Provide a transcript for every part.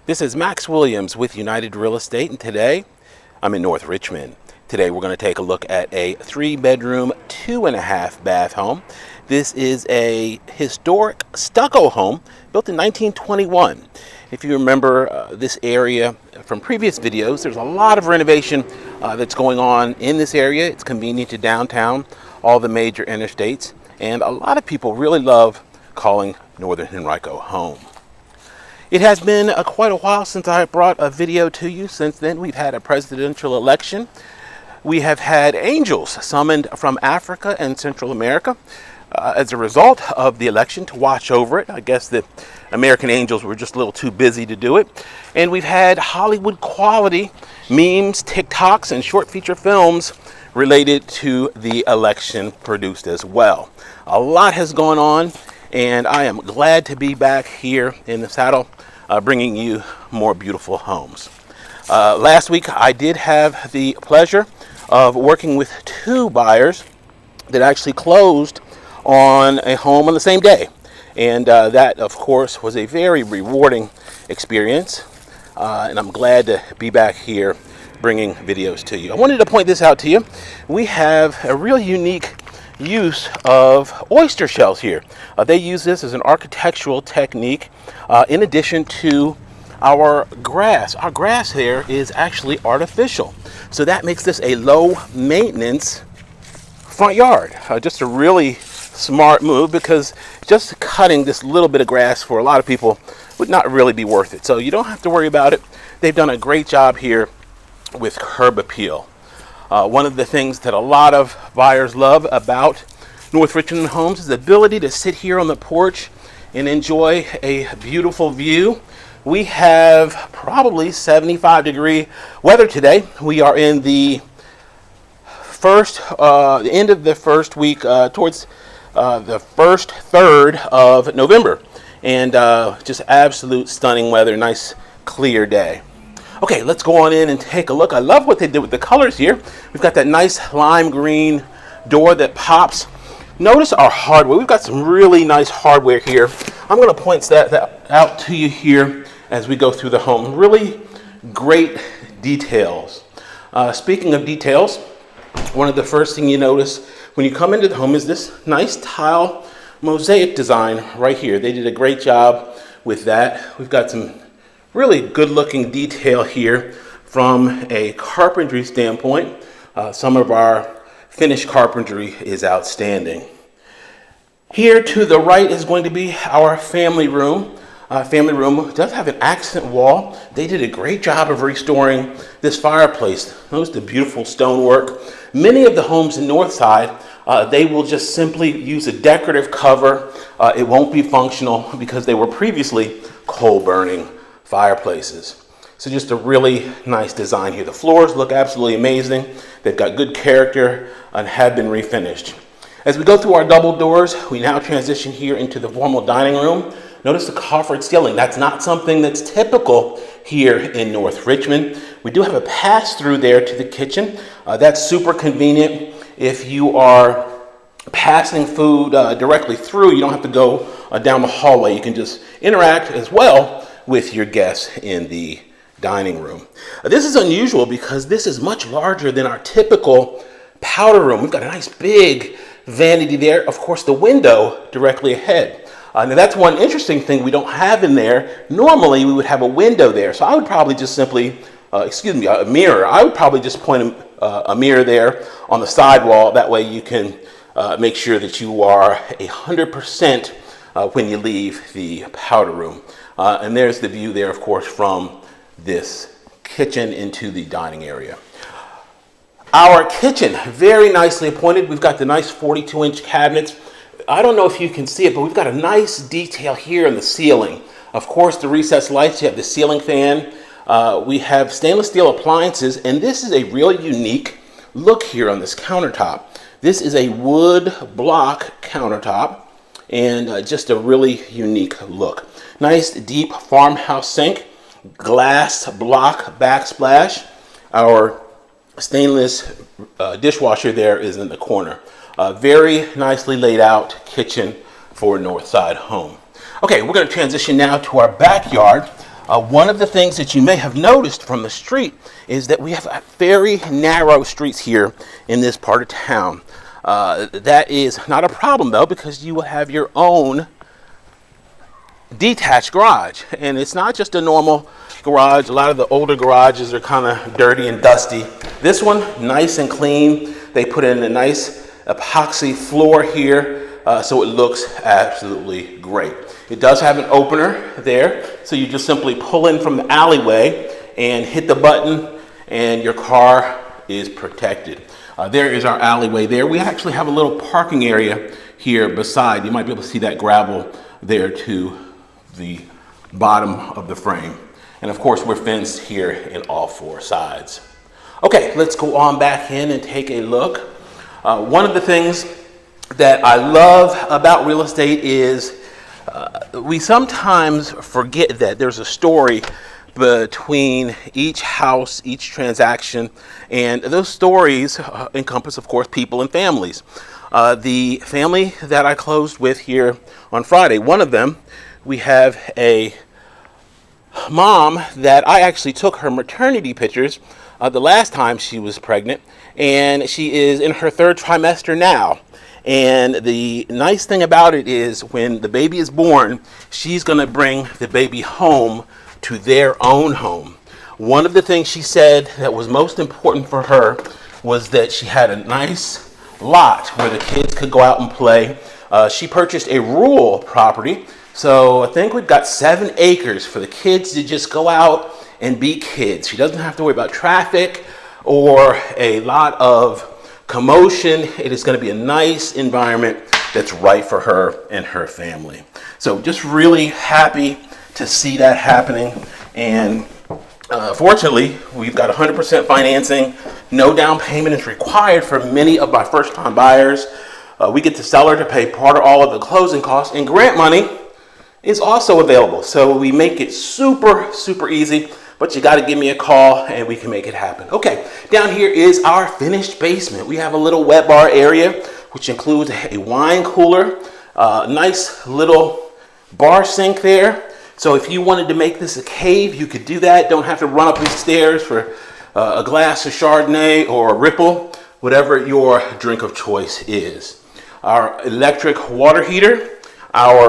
This is Max Williams with United Real Estate, and today I'm in North Richmond. Today we're going to take a look at a 3-bedroom, 2.5 bath home. This is a historic stucco home built in 1921. If you remember this area from previous videos, there's a lot of renovation that's going on in this area. It's convenient to downtown, all the major interstates, and a lot of people really love calling Northern Henrico home. It has been quite a while since I brought a video to you. Since then, we've had a presidential election. We have had angels summoned from Africa and Central America as a result of the election to watch over it. I guess the American angels were just a little too busy to do it. And we've had Hollywood quality memes, TikToks, and short feature films related to the election produced as well. A lot has gone on, and I am glad to be back here in the saddle, bringing you more beautiful homes. Last week I did have the pleasure of working with 2 buyers that actually closed on a home on the same day, and that of course was a very rewarding experience, and I'm glad to be back here bringing videos to you. I wanted to point this out to you. We have a real unique use of oyster shells here. They use this as an architectural technique in addition to our grass. Our grass there is actually artificial, so that makes this a low maintenance front yard. Just a really smart move, because just cutting this little bit of grass for a lot of people would not really be worth it. So you don't have to worry about it. They've done a great job here with curb appeal. One of the things that a lot of buyers love about North Richmond homes is the ability to sit here on the porch and enjoy a beautiful view. We have probably 75-degree weather today. We are in the end of the first week, towards the first third of November, and just absolute stunning weather. Nice clear day. Okay, let's go on in and take a look. I love what they did with the colors here. We've got that nice lime green door that pops. Notice our hardware. We've got some really nice hardware here. I'm going to point that out to you here as we go through the home. Really great details. Speaking of details, one of the first things you notice when you come into the home is this nice tile mosaic design right here. They did a great job with that. We've got some really good looking detail here from a carpentry standpoint. Some of our finished carpentry is outstanding. Here to the right is going to be our family room. Family room does have an accent wall. They did a great job of restoring this fireplace. Notice the beautiful stonework. Many of the homes in Northside, they will just simply use a decorative cover. It won't be functional because they were previously coal burning fireplaces. So just a really nice design here. The floors look absolutely amazing. They've got good character and have been refinished. As we go through our double doors, we now transition here into the formal dining room. Notice the coffered ceiling. That's not something that's typical here in North Richmond. We do have a pass-through there to the kitchen. That's super convenient. If you are passing food directly through, you don't have to go down the hallway. You can just interact as well with your guests in the dining room. This is unusual because this is much larger than our typical powder room. We've got a nice big vanity there. Of course, the window directly ahead. Now that's one interesting thing we don't have in there. Normally we would have a window there. So I would probably just simply, a mirror. I would probably just point a mirror there on the side wall. That way you can make sure that you are 100% when you leave the powder room. And there's the view there, of course, from this kitchen into the dining area. Our kitchen, very nicely appointed. We've got the nice 42-inch cabinets. I don't know if you can see it, but we've got a nice detail here in the ceiling. Of course, the recessed lights, you have the ceiling fan. We have stainless steel appliances, and this is a real unique look here on this countertop. This is a wood block countertop, and just a really unique look. Nice deep farmhouse sink, glass block backsplash. Our stainless dishwasher there is in the corner. Very nicely laid out kitchen for a Northside home. Okay, we're going to transition now to our backyard. One of the things that you may have noticed from the street is that we have very narrow streets here in this part of town. That is not a problem though, because you will have your own detached garage, and it's not just a normal garage. A lot of the older garages are kind of dirty and dusty. This one, nice and clean. They put in a nice epoxy floor here, so it looks absolutely great. It does have an opener there, so you just simply pull in from the alleyway and hit the button, and your car is protected. There is our alleyway there. We actually have a little parking area here beside. You might be able to see that gravel there to the bottom of the frame. And of course, we're fenced here in all four sides. Okay, let's go on back in and take a look. One of the things that I love about real estate is we sometimes forget that there's a story between each house, each transaction, and those stories encompass, of course, people and families. The family that I closed with here on Friday, one of them, we have a mom that I actually took her maternity pictures the last time she was pregnant, and she is in her third trimester now. And the nice thing about it is when the baby is born, she's going to bring the baby home to their own home. One of the things she said that was most important for her was that she had a nice lot where the kids could go out and play. She purchased a rural property, so I think we've got 7 acres for the kids to just go out and be kids. She doesn't have to worry about traffic or a lot of commotion. It is going to be a nice environment that's right for her and her family. So just really happy to see that happening. And fortunately, we've got 100% financing. No down payment is required for many of my first-time buyers. We get the seller to pay part or all of the closing costs, and grant money is also available. So we make it super, super easy. But you got to give me a call and we can make it happen. Okay, down here is our finished basement. We have a little wet bar area, which includes a wine cooler, a nice little bar sink there. So if you wanted to make this a cave, you could do that. Don't have to run up these stairs for a glass of Chardonnay or a Ripple, whatever your drink of choice is. Our electric water heater, our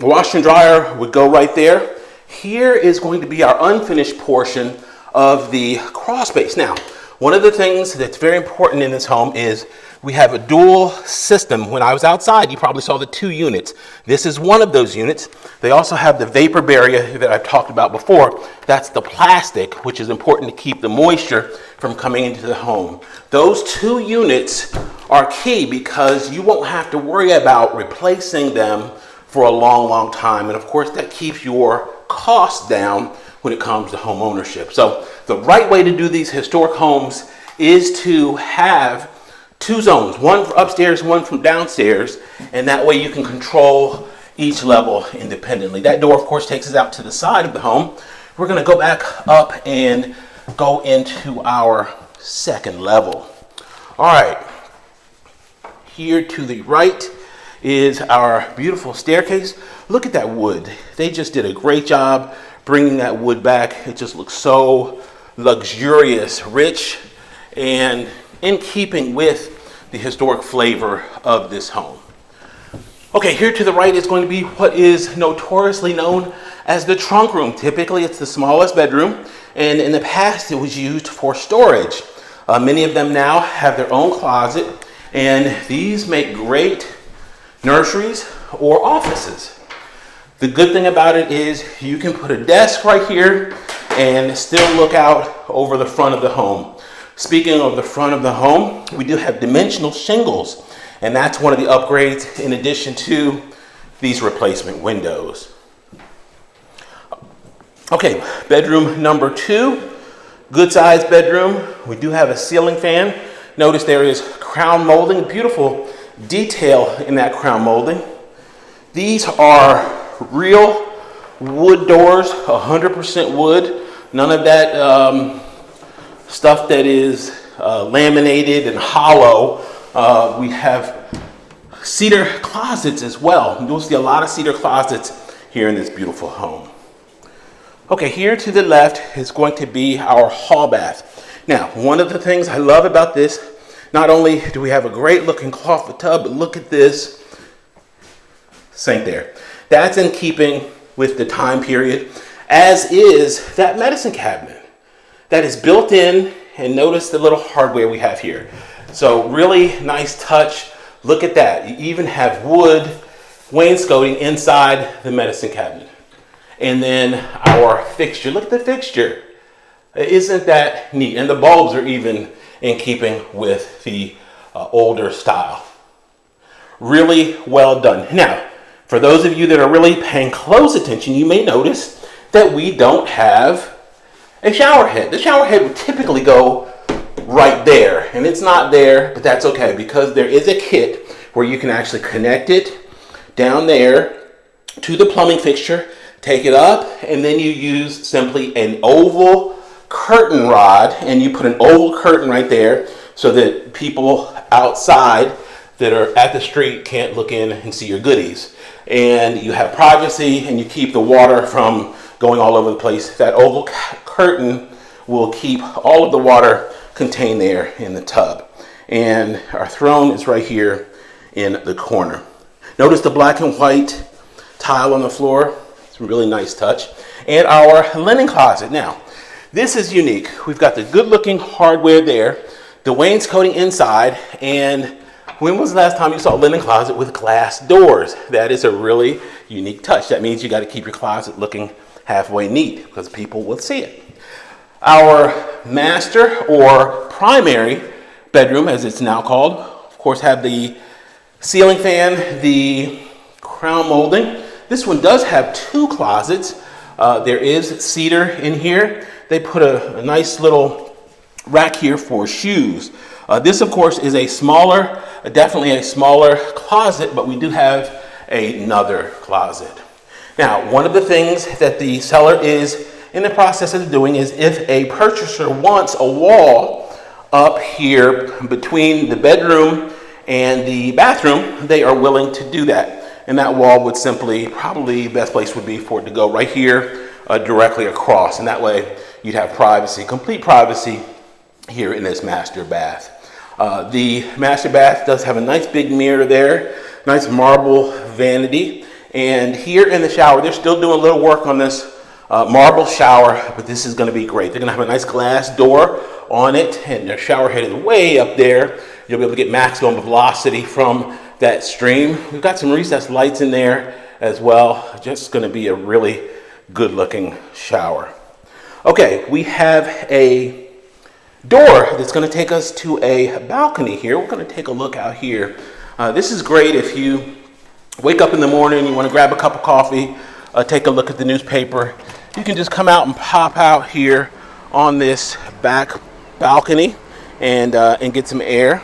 wash and dryer would go right there. Here is going to be our unfinished portion of the crawl space. Now, one of the things that's very important in this home is we have a dual system. When I was outside, you probably saw the 2 units. This is one of those units. They also have the vapor barrier that I've talked about before. That's the plastic, which is important to keep the moisture from coming into the home. Those 2 units are key because you won't have to worry about replacing them for a long, long time. And of course, that keeps your costs down when it comes to home ownership. So the right way to do these historic homes is to have 2 zones, one for upstairs, one from downstairs, and that way you can control each level independently. That door, of course, takes us out to the side of the home. We're going to go back up and go into our second level. All right, here to the right is our beautiful staircase. Look at that wood. They just did a great job bringing that wood back. It just looks so luxurious, rich, and in keeping with the historic flavor of this home. Okay, here to the right is going to be what is notoriously known as the trunk room. Typically, it's the smallest bedroom, and in the past, it was used for storage. Many of them now have their own closet, and these make great nurseries or offices. The good thing about it is you can put a desk right here and still look out over the front of the home. Speaking of the front of the home, we do have dimensional shingles, and that's one of the upgrades in addition to these replacement windows. Okay, bedroom number 2, good sized bedroom. We do have a ceiling fan. Notice there is crown molding, beautiful detail in that crown molding. These are real wood doors, 100% wood. None of that stuff that is laminated and hollow. We have cedar closets as well. You'll see a lot of cedar closets here in this beautiful home. Okay, here to the left is going to be our hall bath. Now, one of the things I love about this, not only do we have a great looking cloth tub, but look at this sink there. That's in keeping with the time period, as is that medicine cabinet that is built in, and notice the little hardware we have here. So really nice touch. Look at that. You even have wood wainscoting inside the medicine cabinet. And then our fixture, look at the fixture. Isn't that neat? And the bulbs are even in keeping with the older style. Really well done. Now, for those of you that are really paying close attention, you may notice that we don't have a shower head. The shower head would typically go right there, and it's not there, but that's okay because there is a kit where you can actually connect it down there to the plumbing fixture, take it up, and then you use simply an oval curtain rod, and you put an oval curtain right there so that people outside that are at the street can't look in and see your goodies. And you have privacy, and you keep the water from going all over the place. That oval curtain will keep all of the water contained there in the tub. And our throne is right here in the corner. Notice the black and white tile on the floor. It's a really nice touch. And our linen closet. Now, this is unique. We've got the good looking hardware there, the wainscoting inside, and when was the last time you saw a linen closet with glass doors? That is a really unique touch. That means you got to keep your closet looking halfway neat because people will see it. Our master or primary bedroom, as it's now called, of course, have the ceiling fan, the crown molding. This one does have two closets. There is cedar in here. They put a nice little rack here for shoes. This, of course, is a smaller, definitely a smaller closet, but we do have another closet. Now, one of the things that the seller is in the process of doing is if a purchaser wants a wall up here between the bedroom and the bathroom, they are willing to do that. And that wall would simply, probably the best place would be for it to go right here, directly across. And that way you'd have privacy, complete privacy here in this master bath. The master bath does have a nice big mirror there, nice marble vanity. And here in the shower, they're still doing a little work on this marble shower, but this is going to be great. They're going to have a nice glass door on it, and their shower head is way up there. You'll be able to get maximum velocity from that stream. We've got some recessed lights in there as well. Just going to be a really good looking shower. Okay, we have a door that's going to take us to a balcony here. We're going to take a look out here. This is great if you wake up in the morning, you want to grab a cup of coffee, take a look at the newspaper. You can just come out and pop out here on this back balcony and get some air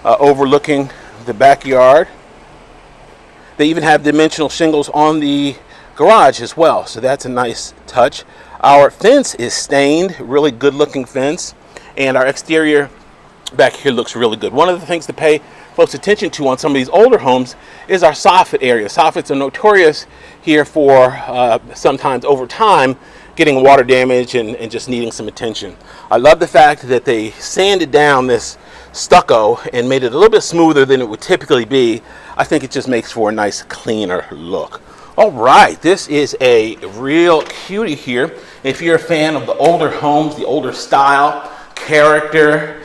overlooking the backyard. They even have dimensional shingles on the garage as well, so that's a nice touch. Our fence is stained, really good looking fence, and our exterior back here looks really good. One of the things to pay close attention to on some of these older homes is our soffit area. Soffits are notorious here for sometimes over time getting water damage and just needing some attention. I love the fact that they sanded down this stucco and made it a little bit smoother than it would typically be. I think it just makes for a nice cleaner look. All right, this is a real cutie here. If you're a fan of the older homes, the older style, character,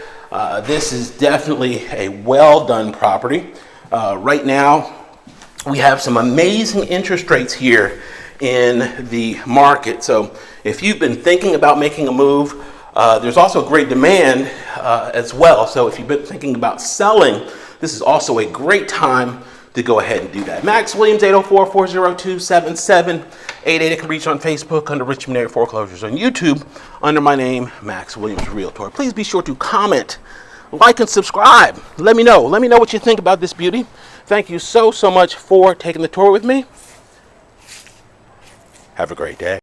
this is definitely a well done property. Right now we have some amazing interest rates here in the market. So if you've been thinking about making a move, there's also great demand as well. So if you've been thinking about selling, this is also a great time to go ahead and do that. Max Williams, 804-402-7788. I can reach on Facebook under Richmond Area Foreclosures, on YouTube under my name, Max Williams Realtor. Please be sure to comment, like, and subscribe. Let me know what you think about this beauty. Thank you so much for taking the tour with me. Have a great day.